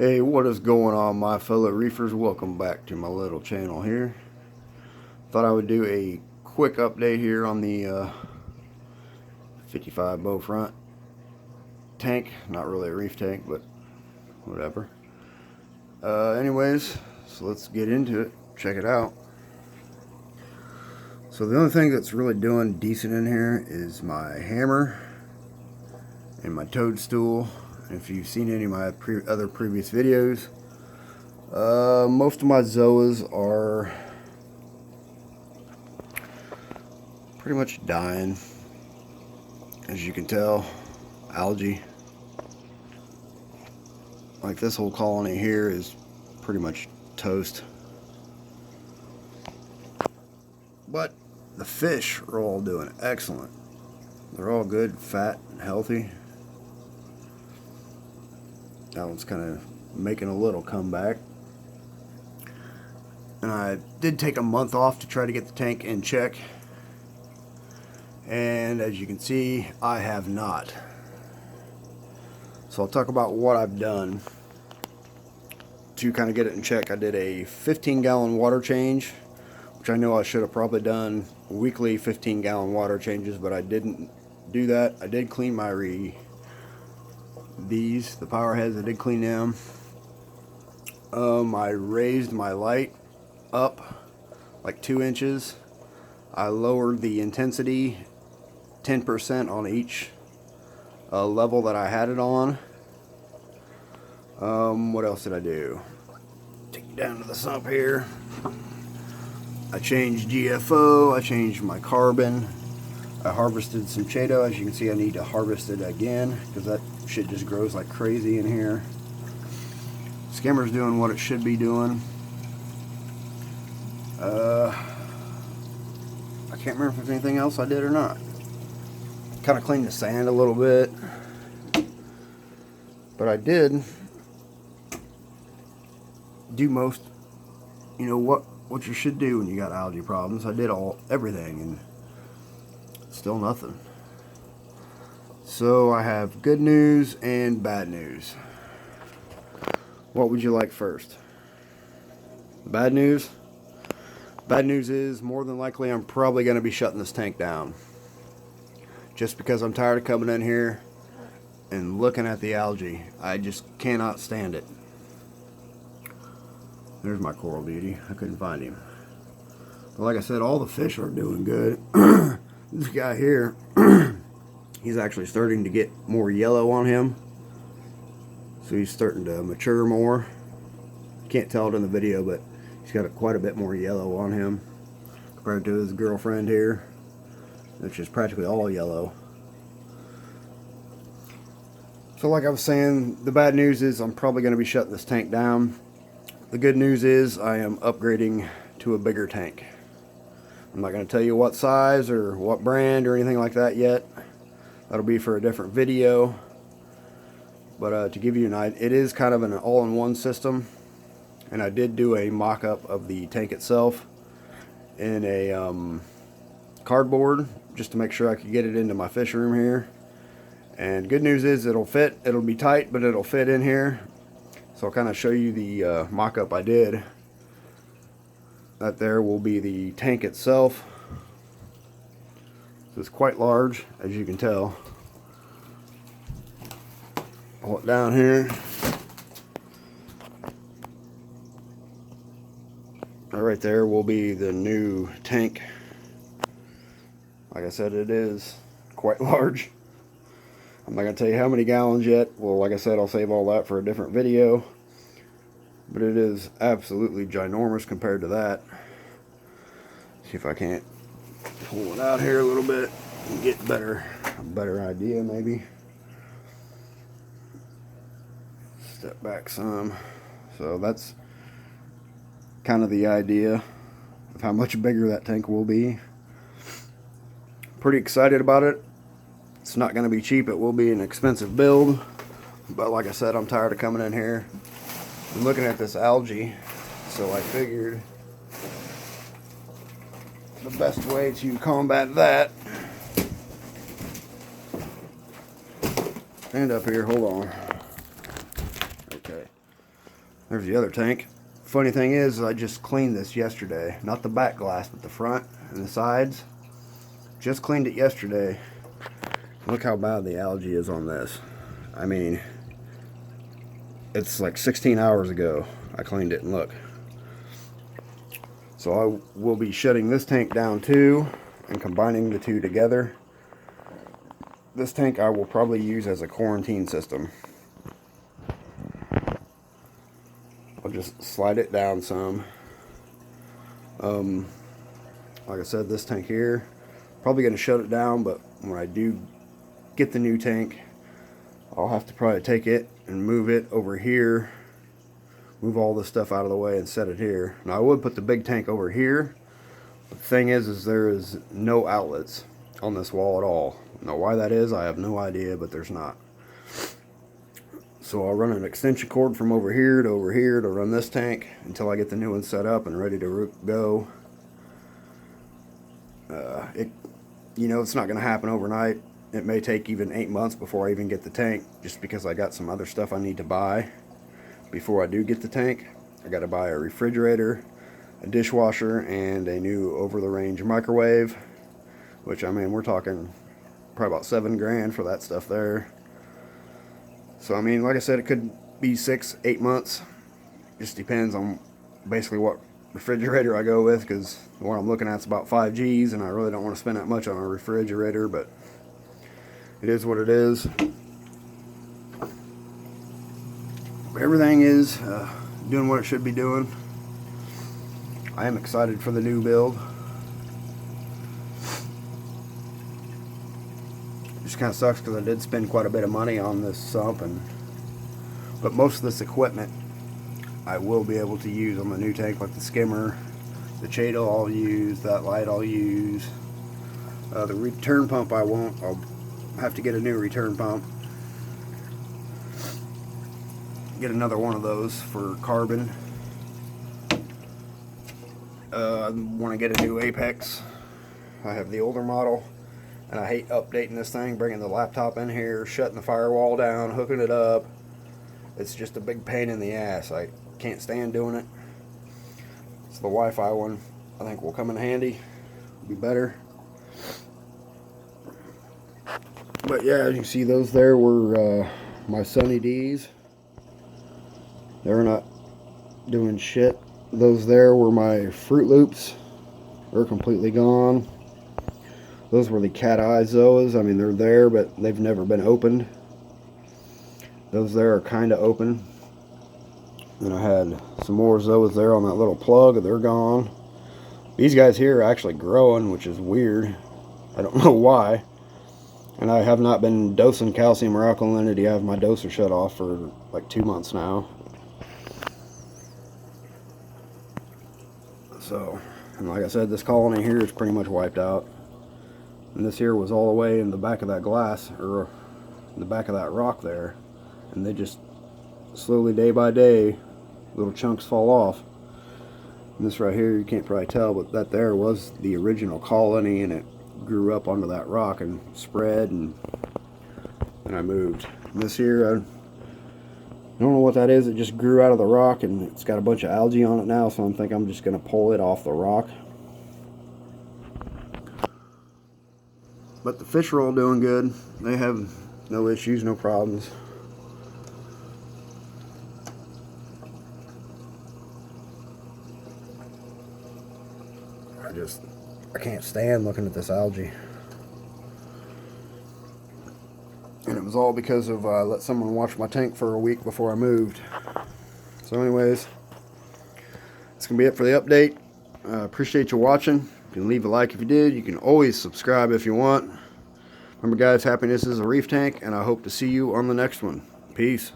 Hey, what is going on, my fellow reefers? Welcome back to my little channel here. Thought I would do a quick update here on the 55 bow front tank. Not really a reef tank, but whatever. Anyways, so let's get into it. Check it out. So the only thing that's really doing decent in here is my hammer and my toadstool. If you've seen any of my other previous videos, most of my zoas are pretty much dying, as you can tell. Algae, like this whole colony here, is pretty much toast. But the fish are all doing excellent. They're all good, fat, and healthy. That one's kind of making a little comeback. And I did take a month off to try to get the tank in check. And as you can see, I have not. So I'll talk about what I've done to kind of get it in check. I did a 15-gallon water change, which I know I should have probably done weekly 15-gallon water changes, but I didn't do that. I did clean my the power heads. I did clean them. I raised my light up like 2 inches. I lowered the intensity 10% on each level that I had it on. What else did I do? Take you down to the sump here. I changed GFO. I changed my carbon. I harvested some Chaeto. As you can see, I need to harvest it again because that shit just grows like crazy in here. Skimmer's doing what it should be doing. I can't remember if there's anything else I did or not. Kind of cleaned the sand a little bit, but I did do most, what you should do when you got algae problems. I did everything and still nothing. So I have good news and bad news. What would you like first? Bad news? Bad news is, more than likely, I'm probably going to be shutting this tank down. Just because I'm tired of coming in here and looking at the algae. I just cannot stand it. There's my coral beauty. I couldn't find him. But like I said, all the fish are doing good. This guy here, he's actually starting to get more yellow on him. So he's starting to mature more. Can't tell it in the video, but he's got quite a bit more yellow on him compared to his girlfriend here, which is practically all yellow. So like I was saying, the bad news is I'm probably going to be shutting this tank down. The good news is I am upgrading to a bigger tank. I'm not going to tell you what size or what brand or anything like that yet. That'll be for a different video. But to give you an idea, it is kind of an all-in-one system. And I did do a mock-up of the tank itself in a cardboard, just to make sure I could get it into my fish room here. And good news is it'll fit. It'll be tight, but it'll fit in here. So I'll kind of show you the mock-up I did. That there will be the tank itself. So it's quite large, as you can tell. Pull it down here. Right there will be the new tank. Like I said, it is quite large. I'm not going to tell you how many gallons yet. Well, like I said, I'll save all that for a different video. But it is absolutely ginormous compared to that. See if I can't pull it out here a little bit and get a better idea maybe. Step back some. So that's kind of the idea of how much bigger that tank will be. Pretty excited about it. It's not going to be cheap. It will be an expensive build. But like I said, I'm tired of coming in here and looking at this algae. So I figured the best way to combat that. Stand up here, hold on. Okay. There's the other tank. Funny thing is, I just cleaned this yesterday. Not the back glass, but the front and the sides. Just cleaned it yesterday. Look how bad the algae is on this. I mean, it's like 16 hours ago I cleaned it, and look. So I will be shutting this tank down too and combining the two together. This tank I will probably use as a quarantine system. I'll just slide it down some. Like I said, this tank here, probably going to shut it down, but when I do get the new tank, I'll have to probably take it and move it over here, move all this stuff out of the way and set it here. Now I would put the big tank over here, but the thing is there is no outlets on this wall at all. Now why that is, I have no idea, but there's not. So I'll run an extension cord from over here to run this tank until I get the new one set up and ready to go. You know, it's not going to happen overnight. It may take even 8 months before I even get the tank, just because I got some other stuff I need to buy before I do get the tank. I got to buy a refrigerator, a dishwasher, and a new over-the-range microwave, which, I mean, we're talking probably about $7 grand for that stuff there. So, I mean, like I said, it could be 6-8 months. Just depends on basically what refrigerator I go with, because the one I'm looking at is about 5 G's, and I really don't want to spend that much on a refrigerator, but it is what it is. But everything is doing what it should be doing. I am excited for the new build. It just kind of sucks because I did spend quite a bit of money on this sump, but most of this equipment I will be able to use on the new tank, like the skimmer, the chadle I'll use, that light I'll use. The return pump I won't. I'll have to get a new return pump. Get another one of those for carbon. I want to get a new Apex. I have the older model, and I hate updating this thing, bringing the laptop in here, shutting the firewall down, hooking it up. It's just a big pain in the ass. I can't stand doing it. So the Wi-Fi one, I think, will come in handy. Be better. But yeah, as you can see, those there were my Sunny D's. They're not doing shit. Those there were my Fruit Loops. They're completely gone. Those were the cat eye Zoas. I mean, they're there, but they've never been opened. Those there are kind of open. And I had some more Zoas there on that little plug. They're gone. These guys here are actually growing, which is weird. I don't know why. And I have not been dosing calcium or alkalinity. I have my doser shut off for like 2 months now. So, and like I said, this colony here is pretty much wiped out. And this here was all the way in the back of that glass, or in the back of that rock there. And they just slowly, day by day, little chunks fall off. And this right here, you can't probably tell, but that there was the original colony, and it grew up onto that rock and spread, and I moved. And this here, I don't know what that is. It just grew out of the rock, and it's got a bunch of algae on it now, so I'm thinking I'm just going to pull it off the rock. But the fish are all doing good. They have no issues, no problems. I can't stand looking at this algae. And it was all because of I let someone watch my tank for a week before I moved. So anyways, that's going to be it for the update. Appreciate you watching. You can leave a like if you did. You can always subscribe if you want. Remember guys, happiness is a reef tank, and I hope to see you on the next one. Peace.